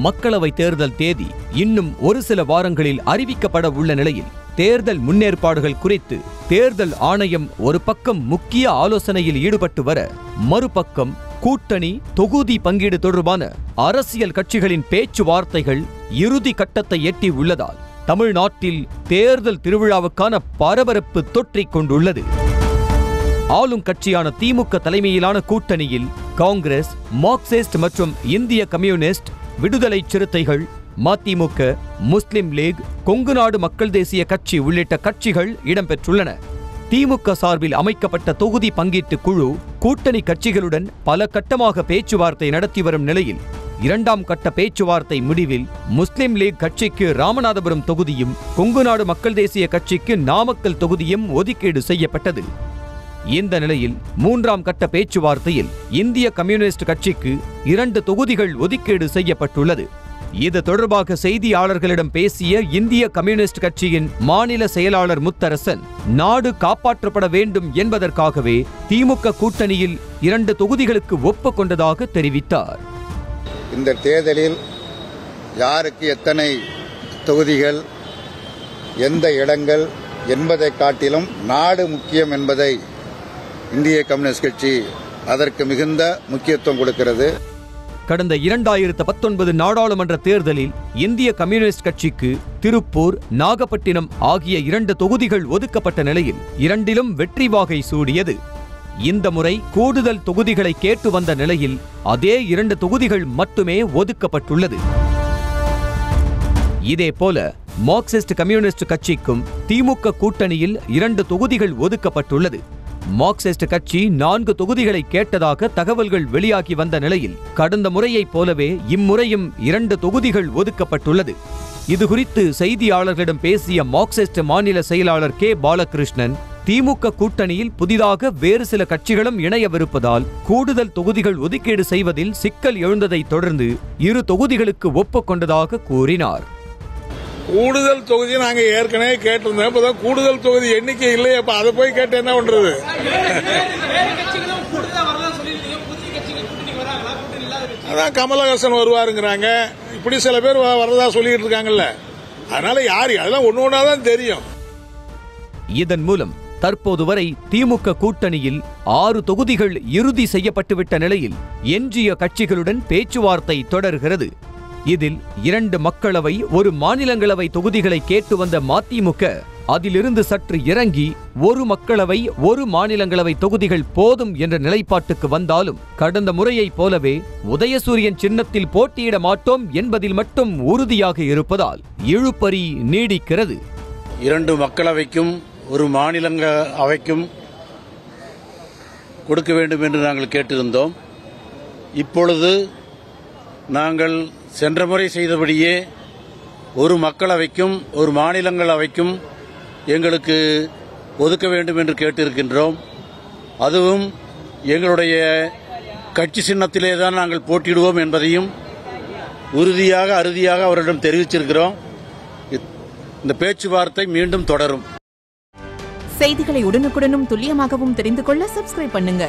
மக்களவை தேர்தல் தேதி இன்னும் ஒரு சில வாரங்களில் அறிவிக்கப்பட உள்ள நிலையில் தேர்தல் முன்னேற்பாடுகள் குறித்து தேர்தல் ஆணையம் ஒரு பக்கம் முக்கிய ஆலோசனையில் ஈடுபட்டு வர, மறுபக்கம் கூட்டணி தொகுதி பங்கீடு தொடர்பான அரசியல் கட்சிகளின் பேச்சுவார்த்தைகள் இறுதி கட்டத்தை எட்டி உள்ளதால் தமிழ்நாட்டில் தேர்தல் திருவிழாவுக்கான பரபரப்பு தொற்றிக் கொண்டுள்ளது. ஆளும் கட்சியான திமுக தலைமையிலான கூட்டணியில் காங்கிரஸ், மார்க்சிஸ்ட் மற்றும் இந்திய கம்யூனிஸ்ட், விடுதலை சிறுத்தைகள், மதிமுக, முஸ்லிம் லீக், கொங்கு நாடு மக்கள் தேசிய கட்சி உள்ளிட்ட கட்சிகள் இடம்பெற்றுள்ளன. திமுக சார்பில் அமைக்கப்பட்ட தொகுதி பங்கீட்டு குழு கூட்டணி கட்சிகளுடன் பல கட்டமாக பேச்சுவார்த்தை நடத்தி வரும் நிலையில், இரண்டாம் கட்ட பேச்சுவார்த்தை முடிவில் முஸ்லிம் லீக் கட்சிக்கு ராமநாதபுரம் தொகுதியும், கொங்கு நாடு மக்கள் தேசிய கட்சிக்கு நாமக்கல் தொகுதியும் ஒதுக்கீடு செய்யப்பட்டது. இந்த நிலையில் மூன்றாம் கட்ட பேச்சுவார்த்தையில் இந்திய கம்யூனிஸ்ட் கட்சிக்கு 2 தொகுதிகள் ஒதுக்கீடு செய்யப்பட்டுள்ளது. இது தொடர்பாக செய்தியாளர்களிடம் பேசிய இந்திய கம்யூனிஸ்ட் கட்சியின் மாநில செயலாளர் முத்தரசன், நாடு காப்பாற்றப்பட வேண்டும் என்பதற்காகவே திமுக கூட்டணியில் 2 தொகுதிகளுக்கு ஒப்புக்கொண்டதாக தெரிவித்தார். இந்த தேர்தலில் யாருக்கு எத்தனை தொகுதிகள், எந்த இடங்கள் என்பதை காட்டிலும் நாடு முக்கியம் என்பதை இந்திய கம்யூனிஸ்ட் கட்சி அதற்கு மிகுந்த முக்கியத்துவம் கொடுக்கிறது. கடந்த 2019 நாடாளுமன்ற தேர்தலில் இந்திய கம்யூனிஸ்ட் கட்சிக்கு திருப்பூர், நாகப்பட்டினம் ஆகிய 2 தொகுதிகள் ஒதுக்கப்பட்ட நிலையில் 2லும் வெற்றி வாகை சூடியது. இந்த முறை கூடுதல் தொகுதிகளை கேட்டு வந்த நிலையில் அதே 2 தொகுதிகள் மட்டுமே ஒதுக்கப்பட்டுள்ளது. இதேபோல மார்க்சிஸ்ட் கம்யூனிஸ்ட் கட்சிக்கும் திமுக கூட்டணியில் 2 தொகுதிகள் ஒதுக்கப்பட்டுள்ளது. மார்க்சிஸ்ட் கட்சி 4 தொகுதிகளை கேட்டதாக தகவல்கள் வெளியாகி வந்த நிலையில் கடந்த முறையைப் போலவே இம்முறையும் 2 தொகுதிகள் ஒதுக்கப்பட்டுள்ளது. இதுகுறித்து செய்தியாளர்களிடம் பேசிய மார்க்சிஸ்ட் மாநில செயலாளர் கே. பாலகிருஷ்ணன், திமுக கூட்டணியில் புதிதாக வேறு சில கட்சிகளும் இணையவிருப்பதால் கூடுதல் தொகுதிகள் ஒதுக்கீடு செய்வதில் சிக்கல் எழுந்ததை தொடர்ந்து 2 தொகுதிகளுக்கு ஒப்புக்கொண்டதாக கூறினார். கூடுதல் தொகுதி நாங்க ஏற்கனவே கேட்டிருந்தோம். இப்பதான் கூடுதல் தொகுதி எண்ணிக்கை இல்லையே, அப்ப அதை போய் கேட்டு என்ன பண்றது? அதான் கமலஹாசன் வருவாருங்கிறாங்க, இப்படி சில பேர் வரதா சொல்லிட்டு இருக்காங்கல்ல. அதனால யாரு அதெல்லாம் ஒண்ணு ஒண்ணாதான் தெரியும். இதன் மூலம் தற்போது வரை திமுக கூட்டணியில் 6 தொகுதிகள் இறுதி செய்யப்பட்டுவிட்ட நிலையில் எஞ்சிய கட்சிகளுடன் பேச்சுவார்த்தை தொடர்கிறது. இதில் 2 மக்களவை, 1 மாநிலங்களவை தொகுதிகளை கேட்டு வந்த மதிமுக அதிலிருந்து சற்று இறங்கி 1 மக்களவை, 1 மாநிலங்களவை தொகுதிகள் போதும் என்ற நிலைப்பாட்டுக்கு வந்தாலும் கடந்த முறையைப் போலவே உதயசூரியன் சின்னத்தில் போட்டியிட மாட்டோம் என்பதில் மட்டும் உறுதியாக இருப்பதால் இழுபறி நீடிக்கிறது. 2 மக்களவைக்கும் 1 மாநிலங்களவைக்கும் கொடுக்க வேண்டும் என்று நாங்கள் கேட்டிருந்தோம். இப்பொழுது நாங்கள் சென்ற முறை செய்தபடியே 1 மக்களவைக்கும் 1 மாநிலங்களவைக்கும் எங்களுக்கு ஒதுக்க வேண்டும் என்று கேட்டிருக்கின்றோம். அதுவும் எங்களுடைய கட்சி சின்னத்திலே தான் நாங்கள் போட்டியிடுவோம் என்பதையும் அறுதியாக அவரிடம் தெரிவிச்சிருக்கிறோம். இந்த பேச்சுவார்த்தை மீண்டும் தொடரும். செய்திகளை உடனுக்குடனும் துல்லியமாகவும் தெரிந்து கொள்ள சப்ஸ்கிரைப் பண்ணுங்க.